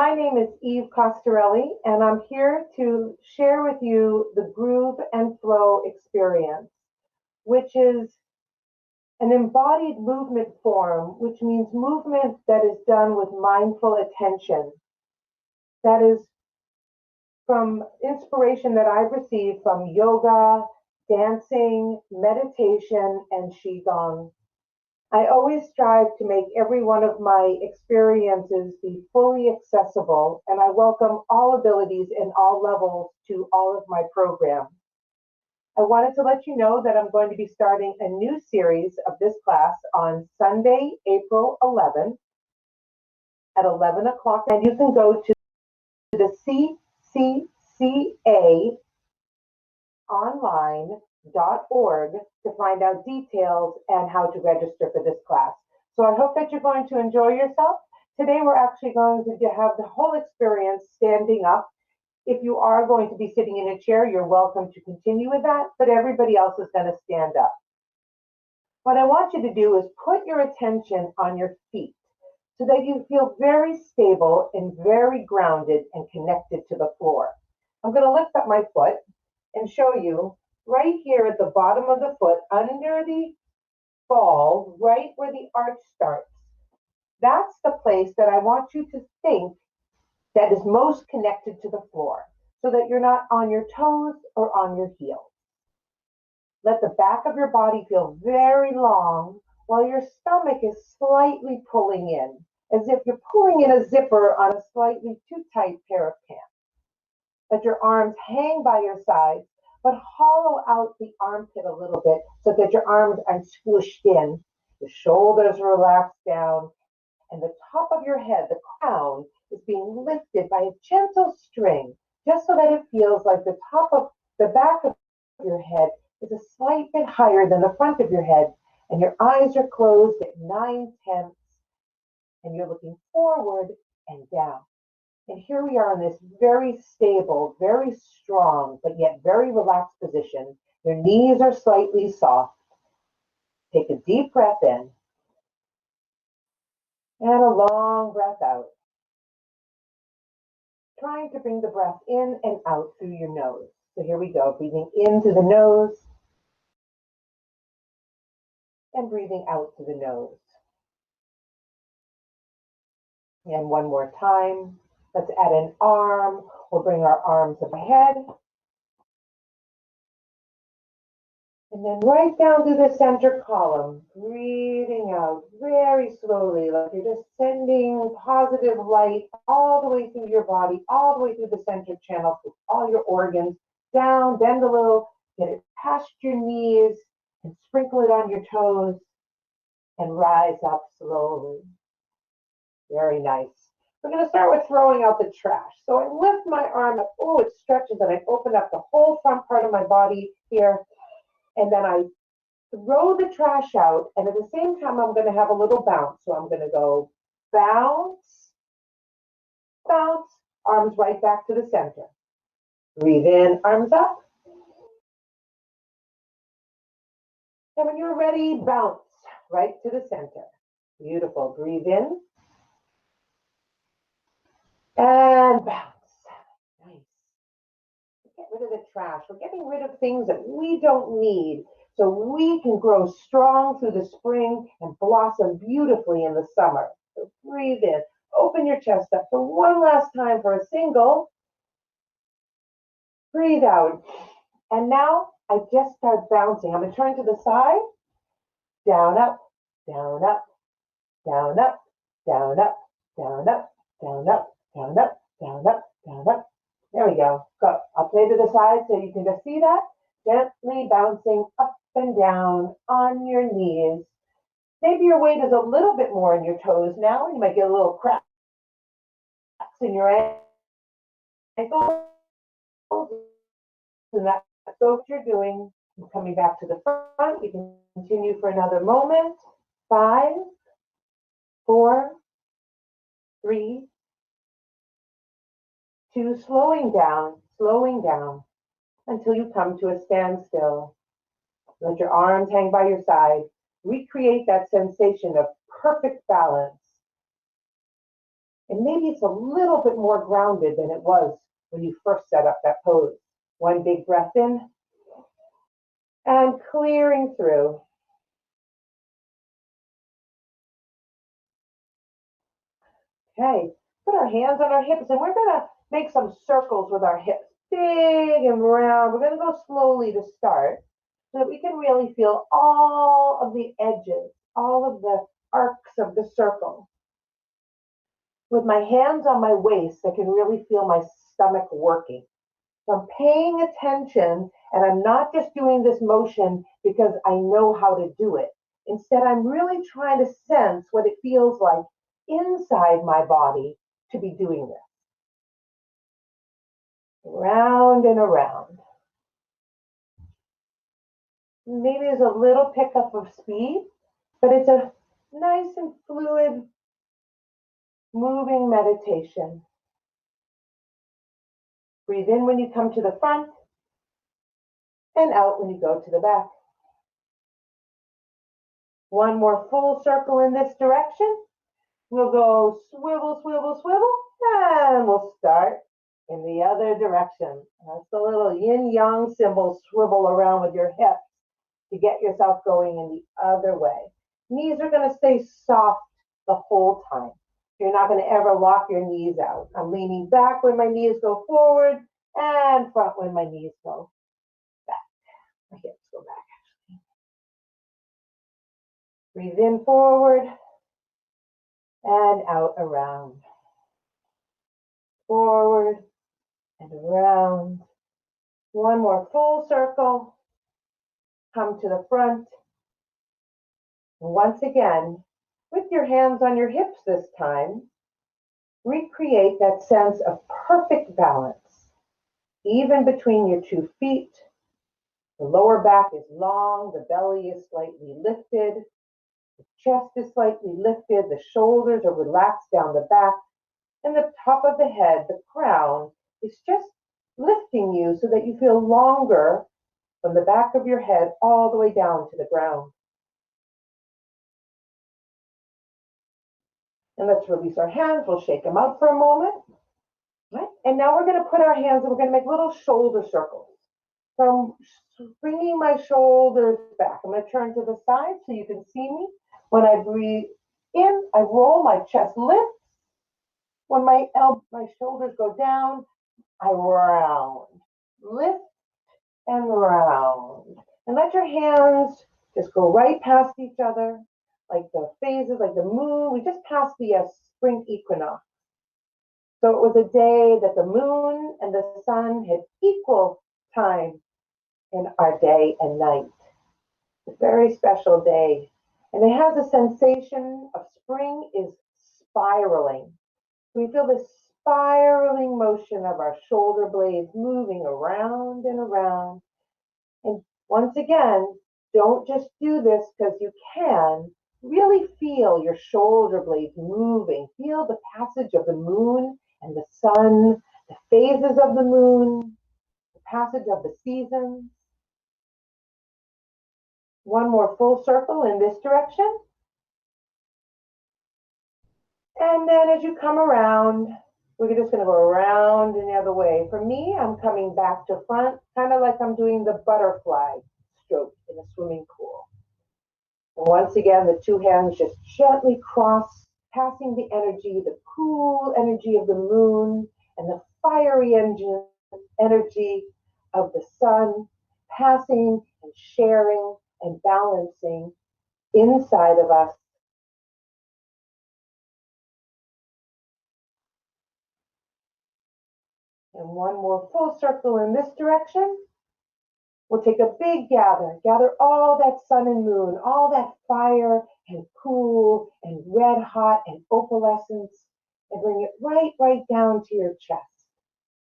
My name is Eve Costarelli, and I'm here to share with you the Groove and Flow experience, which is an embodied movement form, which means movement that is done with mindful attention. That is from inspiration that I've received from yoga, dancing, meditation, and Qigong. I always strive to make every one of my experiences be fully accessible, and I welcome all abilities and all levels to all of my programs. I wanted to let you know that I'm going to be starting a new series of this class on Sunday, April 11th at 11 o'clock, and you can go to the CCCA online.org to find out details and how to register for this class. So I hope that you're going to enjoy yourself. Today we're actually going to have the whole experience standing up. If you are going to be sitting in a chair, you're welcome to continue with that, but everybody else is going to stand up. What I want you to do is put your attention on your feet so that you feel very stable and very grounded and connected to the floor. I'm going to lift up my foot and show you right here at the bottom of the foot, under the ball, right where the arch starts. That's the place that I want you to think that is most connected to the floor, so that you're not on your toes or on your heels. Let the back of your body feel very long while your stomach is slightly pulling in, as if you're pulling in a zipper on a slightly too tight pair of pants. Let your arms hang by your sides, but hollow out the armpit a little bit so that your arms are squished in. The shoulders relax down, and the top of your head, the crown, is being lifted by a gentle string, just so that it feels like the top of the back of your head is a slight bit higher than the front of your head, and your eyes are closed at 9/10, and you're looking forward and down. And here we are in this very stable, very strong, but yet very relaxed position. Your knees are slightly soft. Take a deep breath in and a long breath out. Trying to bring the breath in and out through your nose. So here we go, breathing in through the nose and breathing out through the nose. And one more time. Let's add an arm. We'll bring our arms ahead. And then right down to the center column, breathing out very slowly, like you're just sending positive light all the way through your body, all the way through the center channel, through all your organs, down, bend a little, get it past your knees, and sprinkle it on your toes, and rise up slowly. Very nice. We're going to start with throwing out the trash. So I lift my arm up, oh, it stretches, and I open up the whole front part of my body here. And then I throw the trash out, and at the same time, I'm going to have a little bounce. So I'm going to go bounce, bounce, arms right back to the center. Breathe in, arms up. And when you're ready, bounce right to the center. Beautiful. Breathe in. And bounce. Nice. Get rid of the trash. We're getting rid of things that we don't need so we can grow strong through the spring and blossom beautifully in the summer. So breathe in. Open your chest up for one last time for a single. Breathe out. And now I just start bouncing. I'm going to turn to the side. Down, up, down, up, down, up, down, up, down, up, down, up, down, up, down, up, down, up. There we go. Go. I'll play to the side so you can just see that. Gently bouncing up and down on your knees. Maybe your weight is a little bit more in your toes now. You might get a little cracks in your ankles. And that's what you're doing. Coming back to the front. We can continue for another moment. 5, 4, 3, 2, slowing down until you come to a standstill. Let your arms hang by your side. Recreate that sensation of perfect balance. And maybe it's a little bit more grounded than it was when you first set up that pose. One big breath in and clearing through. Okay, put our hands on our hips and we're gonna make some circles with our hips, big and round. We're gonna go slowly to start so that we can really feel all of the edges, all of the arcs of the circle. With my hands on my waist, I can really feel my stomach working. So I'm paying attention and I'm not just doing this motion because I know how to do it. Instead, I'm really trying to sense what it feels like inside my body to be doing this. Round and around. Maybe there's a little pickup of speed, but it's a nice and fluid, moving meditation. Breathe in when you come to the front and out when you go to the back. One more full circle in this direction. We'll go swivel, swivel, swivel, and we'll start in the other direction. That's the little yin-yang symbol, swivel around with your hips to get yourself going in the other way. Knees are going to stay soft the whole time. You're not going to ever lock your knees out. I'm leaning back when my knees go forward and front when my knees go back. My hips go back, actually. Breathe in forward and out around. Forward and around. One more full circle. Come to the front. And once again, with your hands on your hips this time, recreate that sense of perfect balance. Even between your 2 feet, the lower back is long, the belly is slightly lifted, the chest is slightly lifted, the shoulders are relaxed down the back, and the top of the head, the crown, is just lifting you so that you feel longer from the back of your head all the way down to the ground. And let's release our hands. We'll shake them out for a moment. Right? And now we're going to put our hands and we're going to make little shoulder circles. So I'm bringing my shoulders back. I'm going to turn to the side so you can see me. When I breathe in, I roll, my chest lifts. When my shoulders go down, I round. Lift and round. And let your hands just go right past each other, like the phases, like the moon. We just passed the spring equinox. So it was a day that the moon and the sun had equal time in our day and night. It's a very special day. And it has a sensation of spring is spiraling. We feel the spiraling motion of our shoulder blades moving around and around. And once again, don't just do this because you can. Really feel your shoulder blades moving. Feel the passage of the moon and the sun, the phases of the moon, the passage of the seasons. One more full circle in this direction. And then as you come around, we're just going to go around and the other way. For me, I'm coming back to front, kind of like I'm doing the butterfly stroke in a swimming pool. And once again, the 2 hands just gently cross, passing the energy, the cool energy of the moon and the fiery energy of the sun, passing and sharing and balancing inside of us. And one more full circle in this direction. We'll take a big gather all that sun and moon, all that fire and cool and red hot and opalescence, and bring it right down to your chest.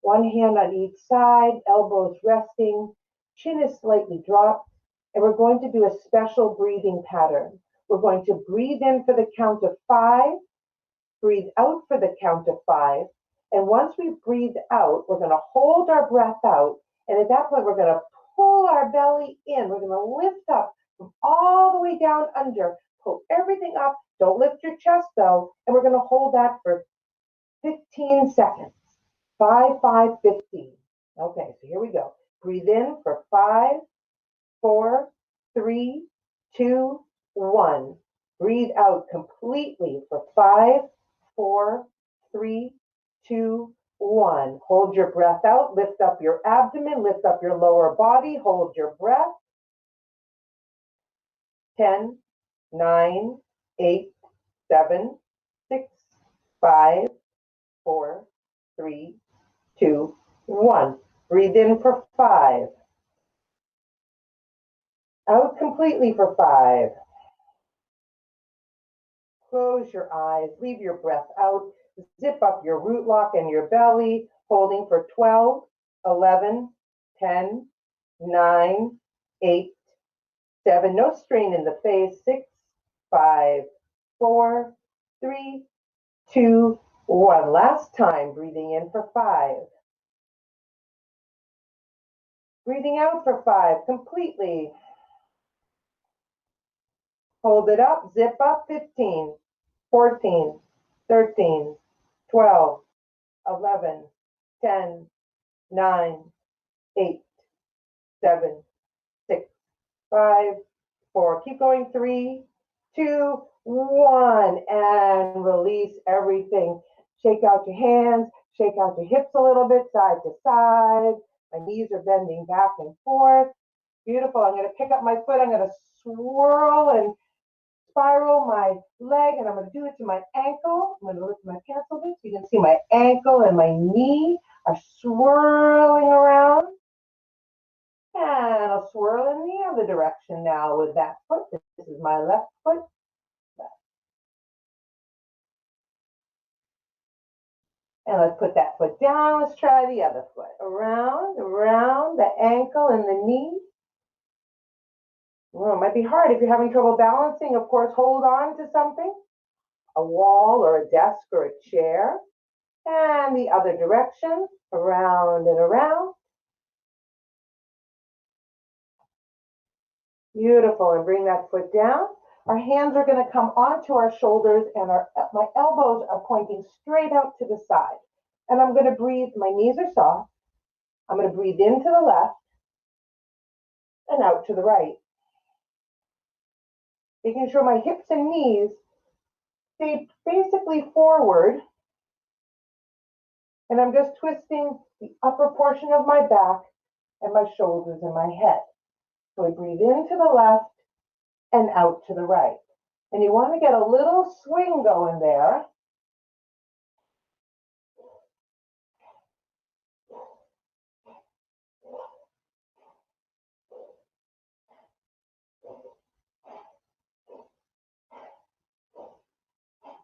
One hand on each side, elbows resting, chin is slightly dropped, and we're going to do a special breathing pattern. We're going to breathe in for the count of 5, breathe out for the count of 5, and once we breathe out, we're going to hold our breath out, and at that point, we're going to pull our belly in. We're going to lift up from all the way down under, pull everything up. Don't lift your chest though, and we're going to hold that for 15 seconds. 5, 5, 15. Okay, so here we go. Breathe in for 5, 4, 3, 2, 1. Breathe out completely for 5, 4, 3, 2, 1. Hold your breath out. Lift up your abdomen. Lift up your lower body. Hold your breath. 10, 9, 8, 7, 6, 5, 4, 3, 2, 1. Breathe in for 5. Out completely for 5. Close your eyes. Leave your breath out. Zip up your root lock and your belly, holding for 12, 11, 10, 9, 8, 7. No strain in the face. 6, 5, 4, 3, 2, 1. Last time, breathing in for 5. Breathing out for 5 completely. Hold it up, zip up. 15, 14, 13, 12, 11, 10, 9, 8, 7, 6, 5, 4. Keep going. 3, 2, 1. And release everything. Shake out your hands. Shake out your hips a little bit, side to side. My knees are bending back and forth. Beautiful. I'm going to pick up my foot. I'm going to swirl and spiral my leg, and I'm going to do it to my ankle. I'm going to lift my pants a bit so you can see my ankle and my knee are swirling around. And I'll swirl in the other direction now with that foot. This is my left foot. And let's put that foot down. Let's try the other foot. Around, around the ankle and the knee. Well, it might be hard if you're having trouble balancing. Of course, hold on to something, a wall or a desk or a chair. And the other direction, around and around. Beautiful. And bring that foot down. Our hands are going to come onto our shoulders, and my elbows are pointing straight out to the side. And I'm going to breathe. My knees are soft. I'm going to breathe into the left and out to the right. Making sure my hips and knees stay basically forward. And I'm just twisting the upper portion of my back and my shoulders and my head. So I breathe into the left and out to the right. And you want to get a little swing going there.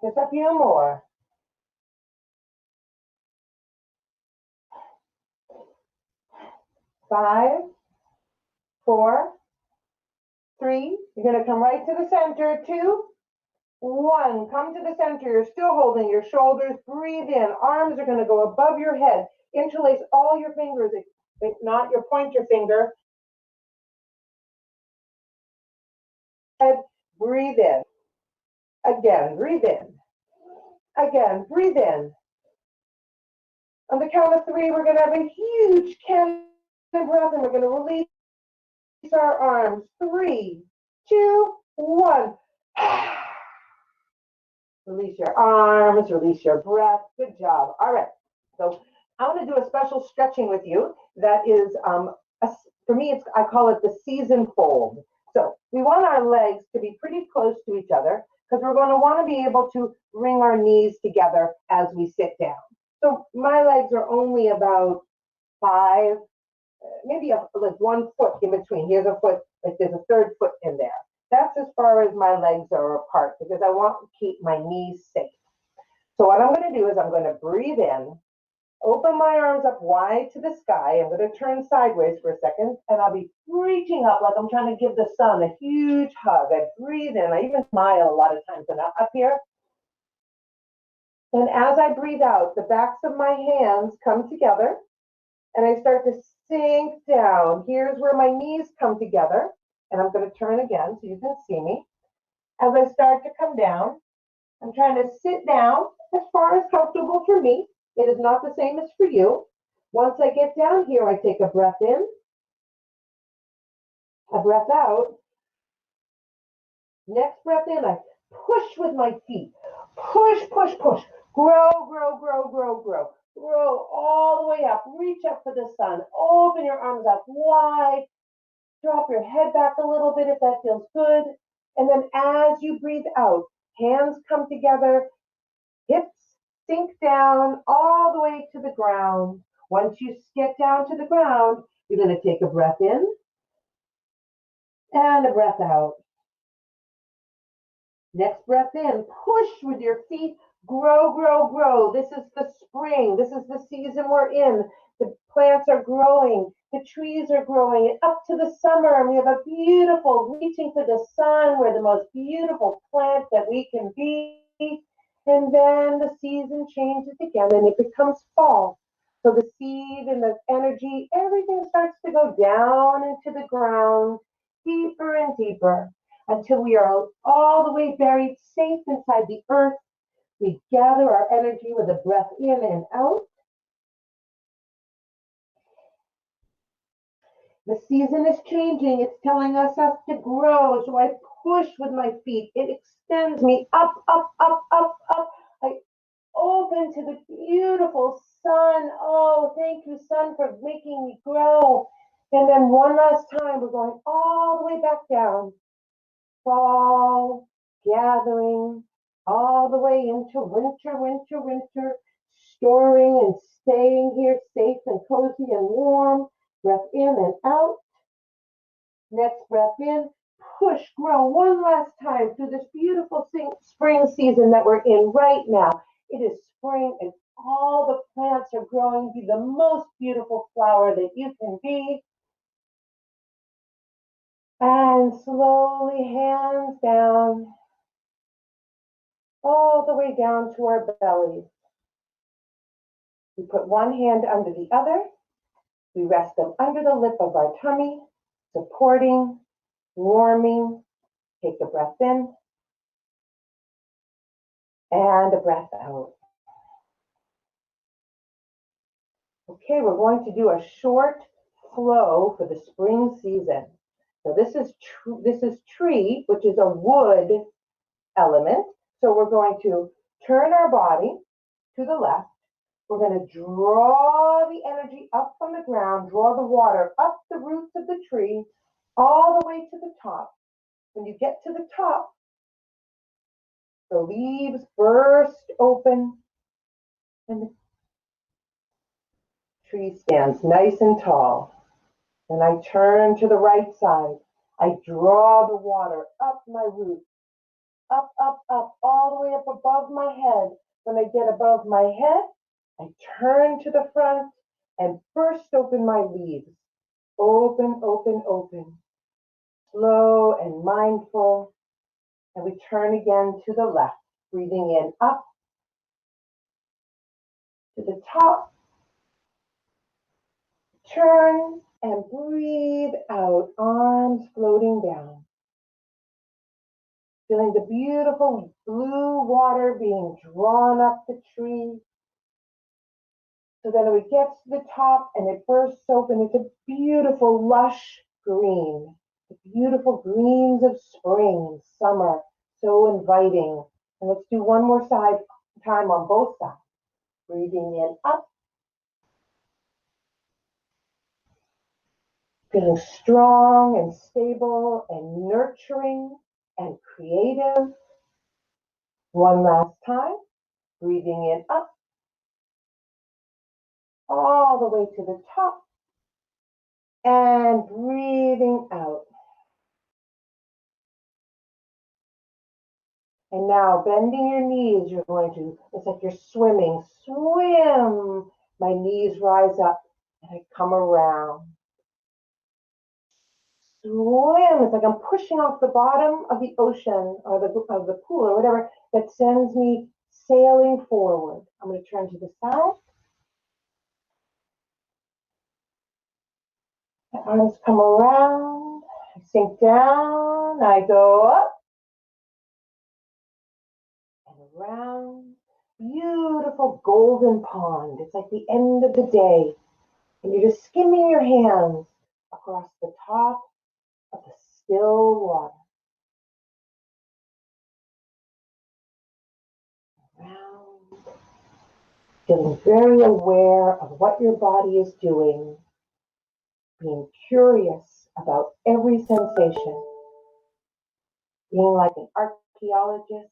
Just a few more. 5, 4, 3. You're going to come right to the center. 2, 1. Come to the center. You're still holding your shoulders. Breathe in. Arms are going to go above your head. Interlace all your fingers, if not your pointer finger. Head. Breathe in. Again, breathe in. Again, breathe in. On the count of 3, we're going to have a huge cannon breath, and we're going to release our arms. 3, 2, 1. Release your arms, release your breath. Good job. All right. So I want to do a special stretching with you that is, for me, I call it the season fold. So we want our legs to be pretty close to each other because we're going to want to be able to bring our knees together as we sit down. So my legs are only about 5, maybe like 1 foot in between. Here's a foot, like there's a third foot in there. That's as far as my legs are apart because I want to keep my knees safe. So what I'm going to do is I'm going to breathe in, open my arms up wide to the sky. I'm going to turn sideways for a second, and I'll be reaching up like I'm trying to give the sun a huge hug. I breathe in. I even smile a lot of times when I'm up here. And as I breathe out, the backs of my hands come together, and I start to sink down. Here's where my knees come together, and I'm going to turn again so you can see me. As I start to come down, I'm trying to sit down as far as comfortable for me. It is not the same as for you. Once I get down here, I take a breath in, a breath out. Next breath in, I push with my feet. Push, push, push. Grow, grow, grow, grow, grow. Grow all the way up. Reach up for the sun. Open your arms up wide. Drop your head back a little bit if that feels good. And then as you breathe out, hands come together, hips sink down all the way to the ground. Once you get down to the ground, you're going to take a breath in and a breath out. Next breath in, push with your feet, grow, grow, grow. This is the spring. This is the season we're in. The plants are growing. The trees are growing. And up to the summer, and we have a beautiful reaching for the sun. We're the most beautiful plant that we can be. And then the season changes again, and it becomes fall. So the seed and the energy, everything starts to go down into the ground, deeper and deeper, until we are all the way buried safe inside the earth. We gather our energy with a breath in and out. The season is changing. It's telling us to grow. So I push with my feet. It extends me up, up, up, up, up. I open to the beautiful sun. Oh, thank you, sun, for making me grow. And then one last time, we're going all the way back down. Fall, gathering, all the way into winter, winter, winter, storing and staying here safe and cozy and warm. Breath in and out. Next breath in, push, grow one last time through this beautiful spring season that we're in right now. It is spring and all the plants are growing. Be the most beautiful flower that you can be. And slowly hands down, all the way down to our bellies. We put one hand under the other. We rest them under the lip of our tummy, supporting, warming. Take a breath in and a breath out. Okay, we're going to do a short flow for the spring season. So this is tree, which is a wood element. So we're going to turn our body to the left. We're going to draw the energy up from the ground, draw the water up the roots of the tree, all the way to the top. When you get to the top, the leaves burst open and the tree stands nice and tall. And I turn to the right side. I draw the water up my roots, up, up, up, all the way up above my head. When I get above my head, I turn to the front and burst open my leaves. Open, open, open. Slow and mindful. And we turn again to the left, breathing in up to the top. Turn and breathe out, arms floating down. Feeling the beautiful blue water being drawn up the tree. So then it gets to the top and it bursts open. It's a beautiful, lush green. The beautiful greens of spring, summer, so inviting. And let's do one more time on both sides. Breathing in up. Feeling strong and stable and nurturing and creative. One last time. Breathing in up. All the way to the top. And breathing out. And now bending your knees, you're going to, it's like you're swimming. Swim. My knees rise up and I come around. Swim. It's like I'm pushing off the bottom of the ocean or of the pool or whatever that sends me sailing forward. I'm going to turn to the side. My arms come around. I sink down. I go up and around. beautiful golden pond. It's like the end of the day. And you're just skimming your hands across the top of the still water. Around, feeling very aware of what your body is doing, being curious about every sensation, being like an archaeologist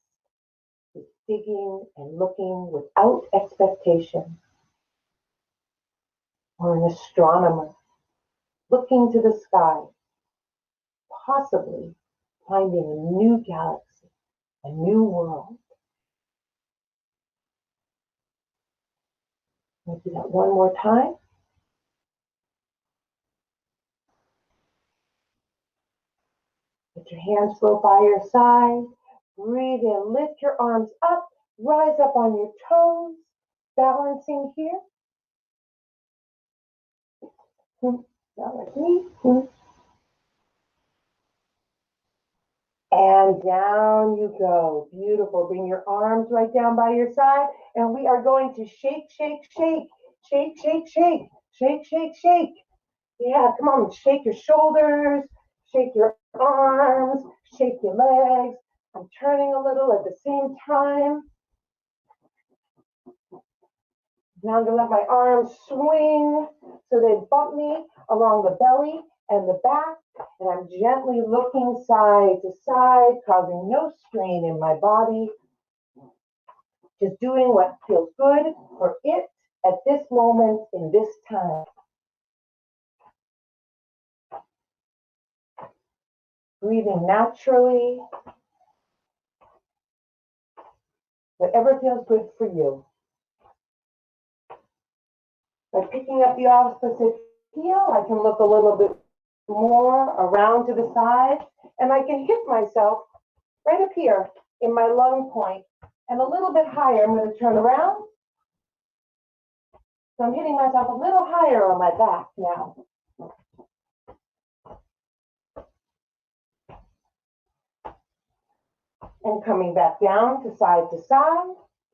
who's digging and looking without expectation, or an astronomer looking to the sky, possibly finding a new galaxy, a new world. We'll do that one more time. Let your hands go by your side. Breathe in, lift your arms up, rise up on your toes, balancing here. Down like me. And down you go. Beautiful. Bring your arms right down by your side. And we are going to shake, shake, shake. Shake, shake, shake. Shake, shake, shake. Yeah, come on. Shake your shoulders. Shake your arms. Shake your legs. I'm turning a little at the same time. Now I'm going to let my arms swing so they bump me along the belly and the back. And I'm gently looking side to side, causing no strain in my body. Just doing what feels good for it at this moment in this time. Breathing naturally. Whatever feels good for you. By picking up the opposite heel, I can look a little bit more around to the side, and I can hit myself right up here in my lung point, and a little bit higher. I'm going to turn around. So I'm hitting myself a little higher on my back now. And coming back down to side.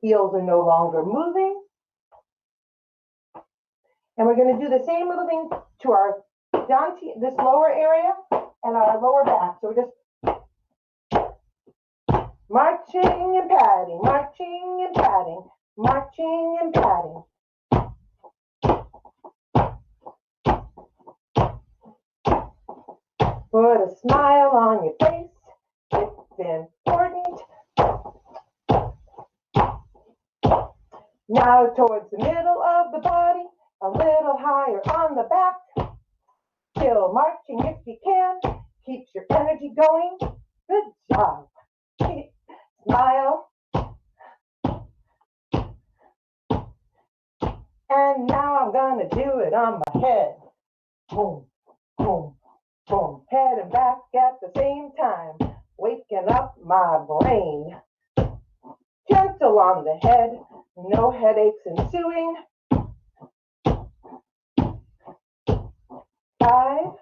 Heels are no longer moving. And we're going to do the same little thing to our down to this lower area and our lower back. So we're just marching and padding, marching and padding, marching and padding. Put a smile on your face. It's important. Now towards the middle of the body, a little higher on the back. Still marching if you can. Keeps your energy going. Good job. Smile. And now I'm gonna do it on my head. Boom, boom, boom. Head and back at the same time. Waking up my brain. Gentle on the head. No headaches ensuing. 5,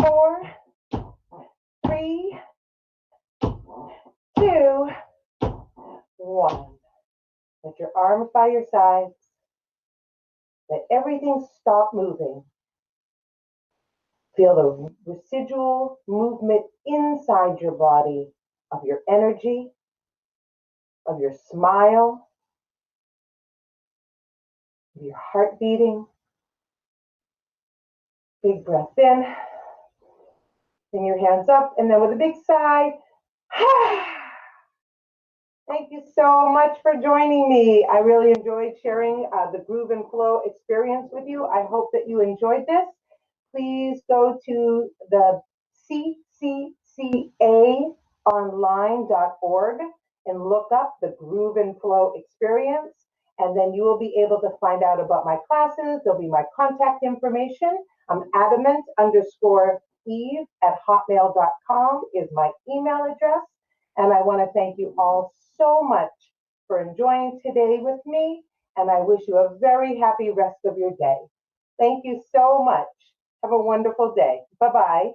4, 3, 2, 1. Let your arms by your sides. Let everything stop moving. Feel the residual movement inside your body of your energy, of your smile, of your heart beating. Big breath in. Bring your hands up, and then with a big sigh. Thank you so much for joining me. I really enjoyed sharing the Groove and Flow experience with you. I hope that you enjoyed this. Please go to the CCCAonline.org and look up the Groove and Flow experience. And then you will be able to find out about my classes. There'll be my contact information. adamant_eve@hotmail.com is my email address. And I want to thank you all so much for enjoying today with me. And I wish you a very happy rest of your day. Thank you so much. Have a wonderful day. Bye-bye.